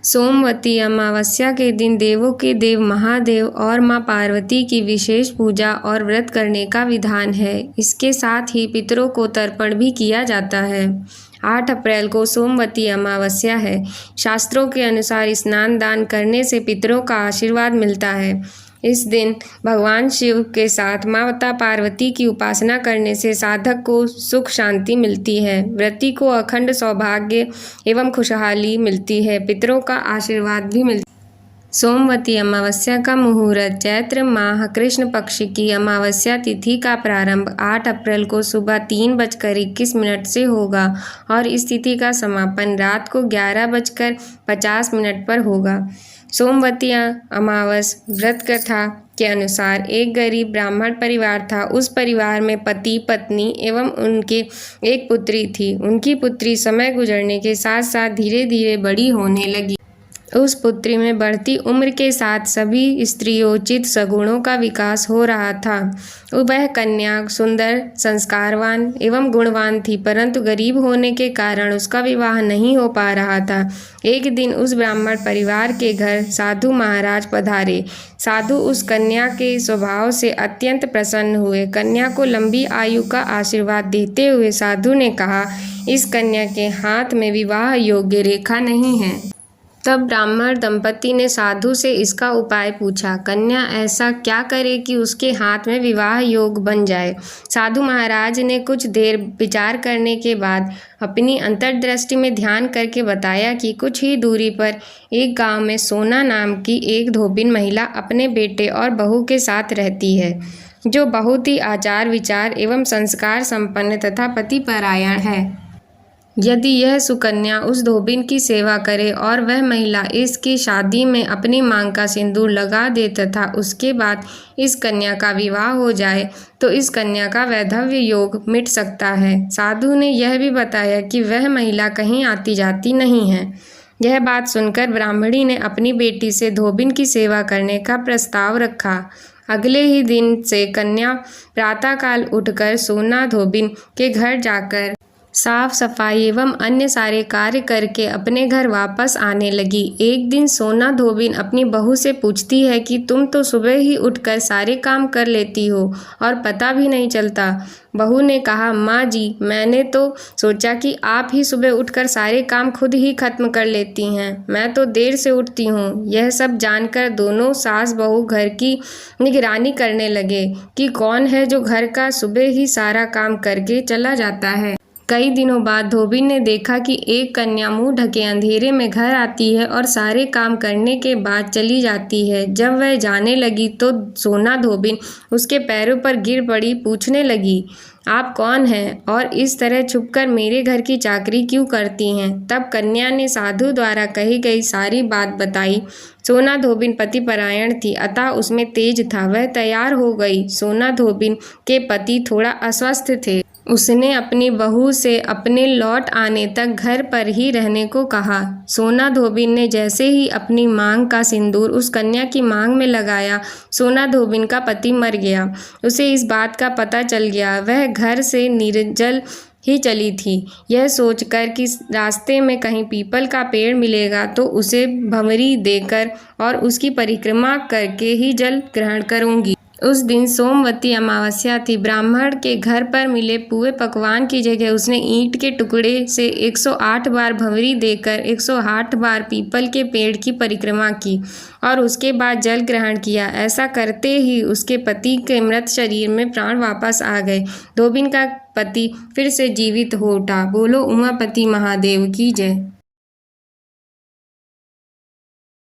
सोमवती अमावस्या के दिन देवों के देव महादेव और मां पार्वती की विशेष पूजा और व्रत करने का विधान है। इसके साथ ही पितरों को तर्पण भी किया जाता है। 8 अप्रैल को सोमवती अमावस्या है। शास्त्रों के अनुसार स्नान दान करने से पितरों का आशीर्वाद मिलता है। इस दिन भगवान शिव के साथ माता पार्वती की उपासना करने से साधक को सुख शांति मिलती है। व्रती को अखंड सौभाग्य एवं खुशहाली मिलती है। पितरों का आशीर्वाद भी मिलता है। सोमवती अमावस्या का मुहूर्त चैत्र माह कृष्ण पक्ष की अमावस्या तिथि का प्रारंभ 8 अप्रैल को सुबह 3:21 से होगा और इस तिथि का समापन रात को 11:50 पर होगा। सोमवती अमावस व्रत कथा के अनुसार एक गरीब ब्राह्मण परिवार था। उस परिवार में पति पत्नी एवं उनके एक पुत्री थी। उनकी पुत्री समय गुजरने के साथ साथ धीरे धीरे बड़ी होने लगी। उस पुत्री में बढ़ती उम्र के साथ सभी स्त्रियोचित सगुणों का विकास हो रहा था। वह कन्या सुंदर संस्कारवान एवं गुणवान थी, परंतु गरीब होने के कारण उसका विवाह नहीं हो पा रहा था। एक दिन उस ब्राह्मण परिवार के घर साधु महाराज पधारे। साधु उस कन्या के स्वभाव से अत्यंत प्रसन्न हुए। कन्या को लंबी आयु का आशीर्वाद देते हुए साधु ने कहा, इस कन्या के हाथ में विवाह योग्य रेखा नहीं है। तब ब्राह्मण दंपति ने साधु से इसका उपाय पूछा। कन्या ऐसा क्या करे कि उसके हाथ में विवाह योग बन जाए। साधु महाराज ने कुछ देर विचार करने के बाद अपनी अंतर्दृष्टि में ध्यान करके बताया कि कुछ ही दूरी पर एक गांव में सोना नाम की एक धोबिन महिला अपने बेटे और बहू के साथ रहती है, जो बहुत ही आचार विचार एवं संस्कार संपन्न तथा पतिपरायण है। यदि यह सुकन्या उस धोबिन की सेवा करे और वह महिला इसकी शादी में अपनी मांग का सिंदूर लगा दे तथा उसके बाद इस कन्या का विवाह हो जाए तो इस कन्या का वैधव्य योग मिट सकता है। साधु ने यह भी बताया कि वह महिला कहीं आती जाती नहीं है। यह बात सुनकर ब्राह्मणी ने अपनी बेटी से धोबिन की सेवा करने का प्रस्ताव रखा। अगले ही दिन से कन्या प्रातःकाल उठकर सोना धोबिन के घर जाकर साफ सफाई एवं अन्य सारे कार्य करके अपने घर वापस आने लगी। एक दिन सोना धोबिन अपनी बहू से पूछती है कि तुम तो सुबह ही उठकर सारे काम कर लेती हो और पता भी नहीं चलता। बहू ने कहा, माँ जी, मैंने तो सोचा कि आप ही सुबह उठकर सारे काम खुद ही खत्म कर लेती हैं। मैं तो देर से उठती हूँ। यह सब जानकर दोनों सास बहू घर की निगरानी करने लगे कि कौन है जो घर का सुबह ही सारा काम करके चला जाता है। कई दिनों बाद धोबिन ने देखा कि एक कन्या मुंह ढके अंधेरे में घर आती है और सारे काम करने के बाद चली जाती है। जब वह जाने लगी तो सोना धोबिन उसके पैरों पर गिर पड़ी, पूछने लगी, आप कौन हैं और इस तरह छुपकर मेरे घर की चाकरी क्यों करती हैं। तब कन्या ने साधु द्वारा कही गई सारी बात बताई। सोना धोबिन पतिपरायण थी, अतः उसमें तेज था। वह तैयार हो गई। सोना धोबिन के पति थोड़ा अस्वस्थ थे। उसने अपनी बहू से अपने लौट आने तक घर पर ही रहने को कहा। सोना धोबिन ने जैसे ही अपनी मांग का सिंदूर उस कन्या की मांग में लगाया, सोना धोबिन का पति मर गया। उसे इस बात का पता चल गया। वह घर से निर्जल ही चली थी, यह सोचकर कि रास्ते में कहीं पीपल का पेड़ मिलेगा तो उसे भंवरी देकर और उसकी परिक्रमा करके ही जल ग्रहण करूंगी। उस दिन सोमवती अमावस्या थी। ब्राह्मण के घर पर मिले पुए पकवान की जगह उसने ईंट के टुकड़े से 108 बार भंवरी देकर 108 बार पीपल के पेड़ की परिक्रमा की और उसके बाद जल ग्रहण किया। ऐसा करते ही उसके पति के मृत शरीर में प्राण वापस आ गए। धोबिन का पति फिर से जीवित हो उठा। बोलो उमापति महादेव की जय।